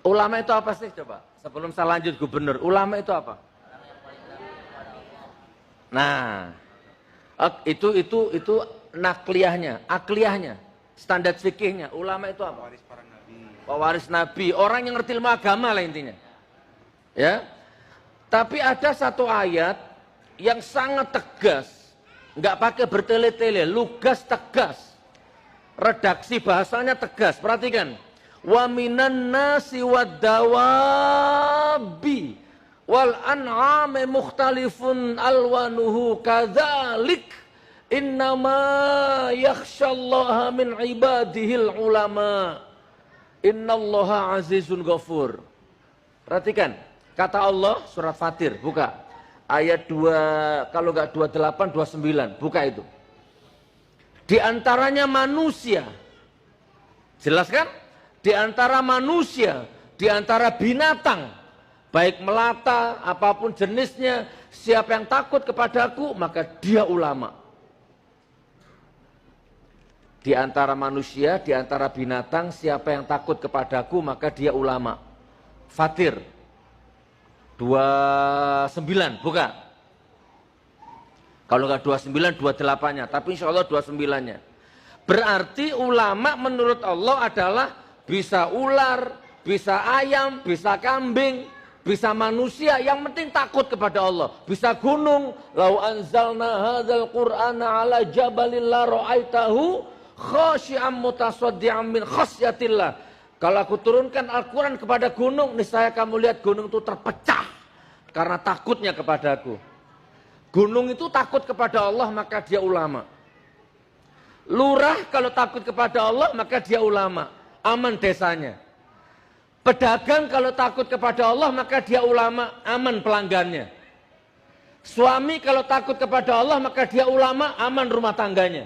Ulama itu apa sih coba? Sebelum saya lanjut gubernur, ulama itu apa? Nah, itu nakliyahnya, akliyahnya, standar fikihnya. Ulama itu apa? Waris para nabi. Pewaris Nabi, orang yang ngerti ilmu agama lah intinya. Ya. Tapi ada satu ayat yang sangat tegas, nggak pakai bertele-tele, lugas tegas. Redaksi bahasanya tegas. Perhatikan. Wa minan nasi wad-dawabi wal an'ami mukhtalifun alwanuhu kadzalik innama yakhsyallaha min ibadihil ulama innallaha azizun ghafur. Perhatikan, kata Allah surat Fatir, buka ayat 2, kalau enggak 28 29, buka itu. Di antaranya manusia. Jelas kan? Di antara manusia, di antara binatang, baik melata, apapun jenisnya, siapa yang takut kepadaku, maka dia ulama. Di antara manusia, di antara binatang, siapa yang takut kepadaku, maka dia ulama. Fatir 29, buka. Kalau enggak 29, 28-nya, tapi insya Allah 29-nya. Berarti ulama menurut Allah adalah bisa ular, bisa ayam, bisa kambing, bisa manusia, yang penting takut kepada Allah. Bisa gunung, lau anzalna hadzal qur'ana ala jabalin la ra'aitahu khashi'an mutasaddian min khasyatillah. Kalau aku turunkan Al-Quran kepada gunung, niscaya kamu lihat gunung itu terpecah karena takutnya kepadaku. Gunung itu takut kepada Allah, maka dia ulama. Lurah kalau takut kepada Allah, maka dia ulama. Aman desanya. Pedagang kalau takut kepada Allah, maka dia ulama, aman pelanggannya. Suami kalau takut kepada Allah, maka dia ulama, aman rumah tangganya.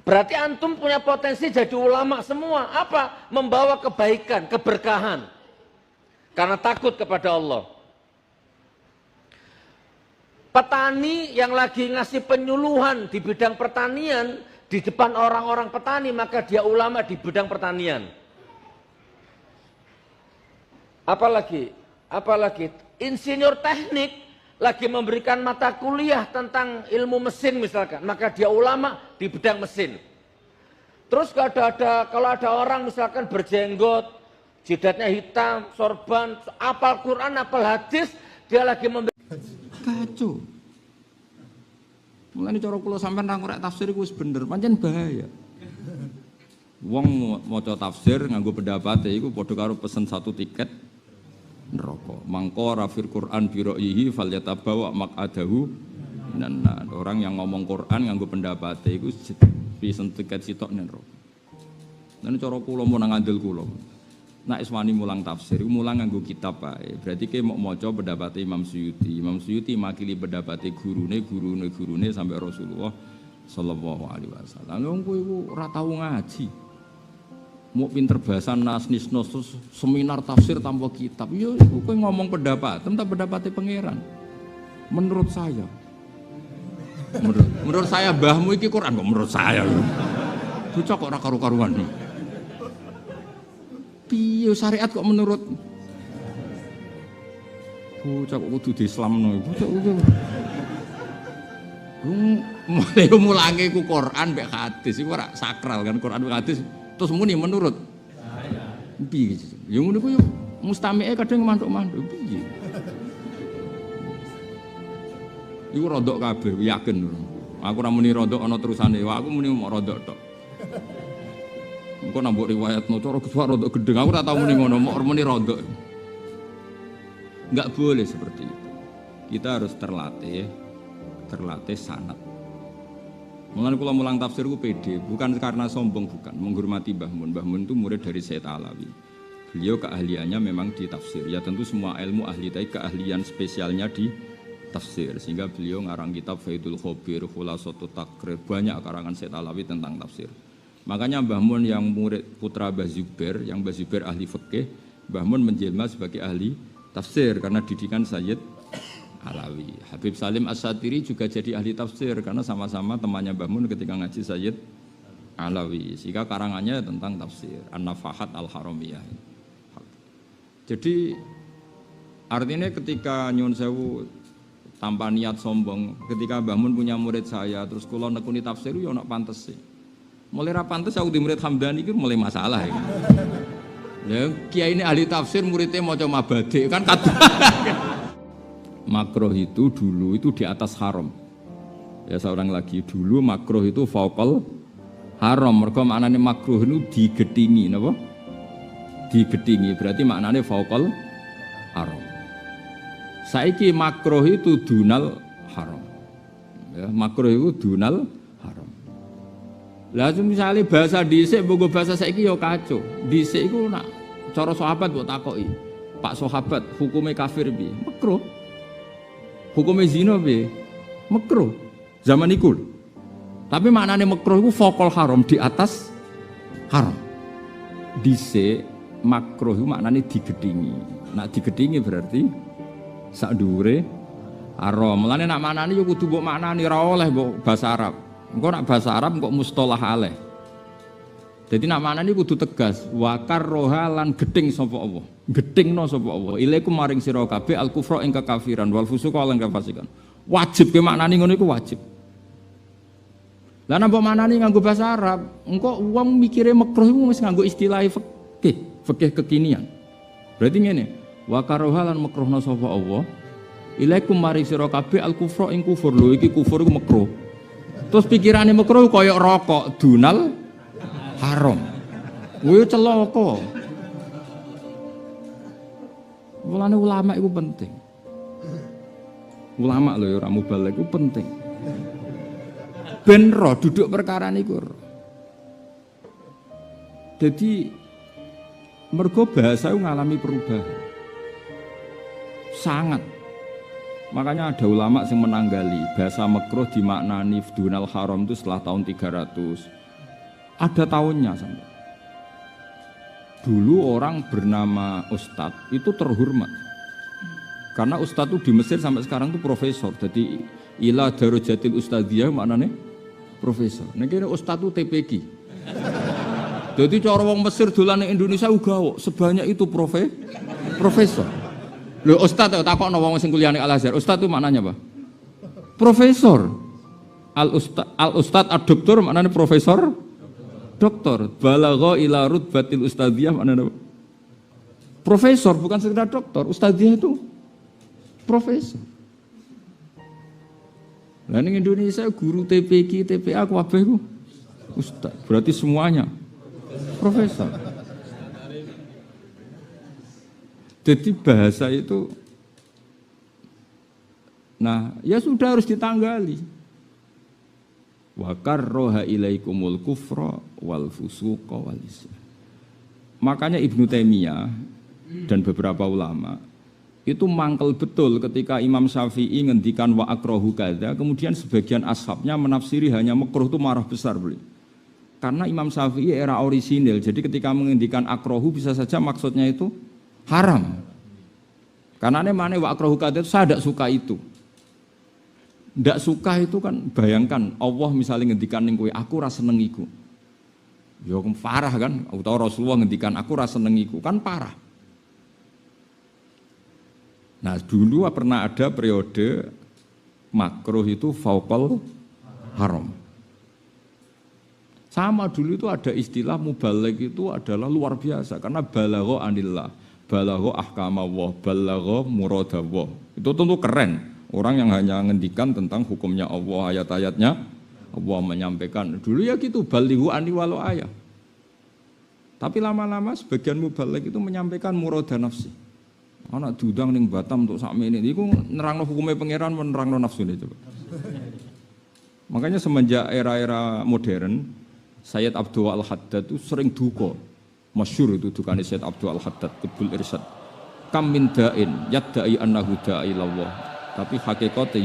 Berarti antum punya potensi jadi ulama semua. Apa? Membawa kebaikan, keberkahan. Karena takut kepada Allah. Petani yang lagi ngasih penyuluhan di bidang pertanian, di depan orang-orang petani, maka dia ulama di bidang pertanian. Apalagi insinyur teknik lagi memberikan mata kuliah tentang ilmu mesin misalkan, maka dia ulama di bidang mesin. Terus kalau ada orang misalkan berjenggot, jidatnya hitam, sorban, apal Quran, apal hadis, dia lagi memberikan kacau. Mulane cara kula sampean ra ngorek tafsir iku wis bener, pancen bahaya. Wong maca tafsir nganggo pendapate iku padha karo pesen satu tiket neraka. Mangko rafir Quran bi ra'yihi falyatabawa maq'adahu minan nar. Orang yang ngomong Quran nganggo pendapate iku pesen tiket sitok neraka. Lan cara kula mun nang andel kula. Nek iswani mulang tafsir, mulang nganggo kitab wae. Berarti ki mau maca pendapat Imam Suyuti. Imam Suyuti makili pendapat gurune sampai Rasulullah sallallahu alaihi wasallam. Wong kowe iku ora tau ngaji. Mau pinter bahasa nas-nisnos terus seminar tafsir tanpa kitab. Ya iku kowe ngomong pendapat, tentang pendapatnya pangeran. Menurut saya. Menurut saya mbahmu iki Quran kok menurut saya. Bocah kok ora karu-karuan. Piye syariat kok menurut bocah kok kudu diislamno bocah kuwi. Mulange ku Quran mek hadis iku ora sakral kan, Quran mek hadis terus muni menurut saya. Piye gitu. Ya ngono ku yo mustami'e kadang mantuk-mantuk piye. Iku rodok kabeh yakin. Aku ora muni rodok ana terusane, aku muni mok rodok tok. Engko nambah riwayatno cara kesuar rodok gedeng. Aku ora tau muni ngono, muni rodok. Enggak boleh seperti itu. Kita harus terlatih sanad. Mulane kula mulang tafsir ku pede, bukan karena sombong, bukan, menghormati Mbah Mun. Mbah Mun itu murid dari Sayyid Alawi. Beliau keahliannya memang di tafsir. Ya tentu semua ilmu ahli, tapi keahlian spesialnya di tafsir. Sehingga beliau ngarang kitab Faidul Khobir, Khulasatut Takrir, banyak karangan Sayyid Alawi tentang tafsir. Makanya Mbah Mun yang murid putra Mbah Zubair, yang Mbah Zubair ahli fikih, Mbah Mun menjelma sebagai ahli tafsir karena didikan Sayyid Alawi. Habib Salim As-Satiri juga jadi ahli tafsir karena sama-sama temannya Mbah Mun ketika ngaji Sayyid Alawi. Sehingga karangannya tentang tafsir An-Nafahat Al-Haramiyah. Jadi artinya ketika nyuwun sewu tanpa niat sombong, ketika Mbah Mun punya murid saya, terus kula nekuni tafsir yo ana pantese. Mulai ra pantes aku di murid Hamdani iki mulai masalah iki. Lah kiai ini ahli tafsir muridnya maca mabade kan kadang. Makruh itu dulu itu di atas haram. Ya seorang lagi dulu makruh itu fauqal haram. Mergo maknane makruh itu digedhingi napa? Digedhingi berarti maknane fauqal haram. Saiki makruh itu dunal haram. Ya, makruh itu dunal haram. Lah misalnya bahasa dhisik mbok bahasa saiki ya kacau. Dhisik iku nak cara sahabat mbok takoki. Pak sahabat hukume kafir piye? Makruh. Hukume zina piye? Makruh. Zaman iku. Tapi maknane makruh iku faqal haram, di atas haram. Dhisik makruh iku maknane digedhingi. Nak digedhingi berarti sak dhuwure haram. Mulane nak maknane yo kudu mbok maknani ora oleh mbok bahasa Arab. Engko nak bahasa Arab kok mustalah alaih. Jadi nak maknane kudu tegas, wa karroha lan gedeng sapa Allah. Gedengno sapa Allah. Ilaikum maring sira kabeh al kufra ing kekafiran wal fusuqa lan kafasikan. Wajib ke maknani ngono iku wajib. Lah napa maknani nganggo bahasa Arab, engko wong mikire makruh iku wis nganggo istilah fikih kekinian. Berarti ngene, wa karroha lan makruhna sapa Allah. Ilaikum maring sira kabeh al kufra ing kufur. Lho iki kufur iku makruh. Terus pikirannya makruh koyok rokok dunal haram. Kuwi celaka. Mulane ulama itu penting. Ulama lho ora mubalek itu penting. Ben roh duduk perkara niku. Jadi mergo bahasa ngalami perubahan. Sangat. Makanya ada ulama yang menanggali bahasa makruh dimaknani dunal haram itu setelah tahun 300. Ada tahunnya sampai. Dulu orang bernama Ustadz itu terhormat. Karena Ustadz itu di Mesir sampai sekarang itu profesor. Jadi ila darujatil ustadziyah maknanya profesor. Nah kira Ustadz itu TPG. Jadi cara wong Mesir dolan ning Indonesia uga sebanyak itu profesor. Lho Ustadz takokno wong sing kuliah ning Al Azhar. Ustadz itu maknanya apa? Profesor. Al Ustadz ad-doktor maknanya profesor doktor. Balagha ila rutbatil ustadziyah maknanya apa? Profesor bukan sekedar doktor. Ustadziyah itu profesor. Lah ning Indonesia guru TPQ, TPA kabeh iku ustadz. Berarti semuanya profesor. Jadi bahasa itu, nah ya sudah harus ditanggali. Wa karroha ilaikumul kufra wal fusuqa wal isyan. Makanya Ibnu Taimiyah dan beberapa ulama itu mangkel betul ketika Imam Syafi'i ngendikan wa akrahu kadza, kemudian sebagian ashabnya menafsiri hanya makruh itu marah besar beli. Karena Imam Syafi'i era orisinil, jadi ketika mengendikan akrahu bisa saja maksudnya itu haram. Karena mana wa akrahu kadza itu saya tidak suka itu. Tidak suka itu kan bayangkan Allah misalnya ngendikan ning kowe aku ra seneng iku. Ya parah kan, utawa Rasulullah ngendikan aku ra seneng iku kan parah. Nah, dulu pernah ada periode makruh itu fauqal haram. Sama dulu itu ada istilah mubaligh itu adalah luar biasa karena balagha anillah. Balagha ahkamawah, balagha muradawah. Itu tentu keren. Orang yang hanya ngendikan tentang hukumnya Allah, ayat-ayatnya Allah menyampaikan. Dulu ya gitu, balighu ani walau ayah. Tapi lama-lama sebagian mubaligh itu menyampaikan murada nafsi. Anak diundang ning Batam untuk sakmene niku nerangno hukume pangeran nerangno nafsune coba. Makanya semenjak era-era modern, Sayyid Abdul Al-Haddad itu sering duka. Masyhur itu dukane Sayyid Abdul Al-Haddad Qutbul Irsyad. Kam min da'in yadda'i annahu da'i ilallah. Tapi hakikatnya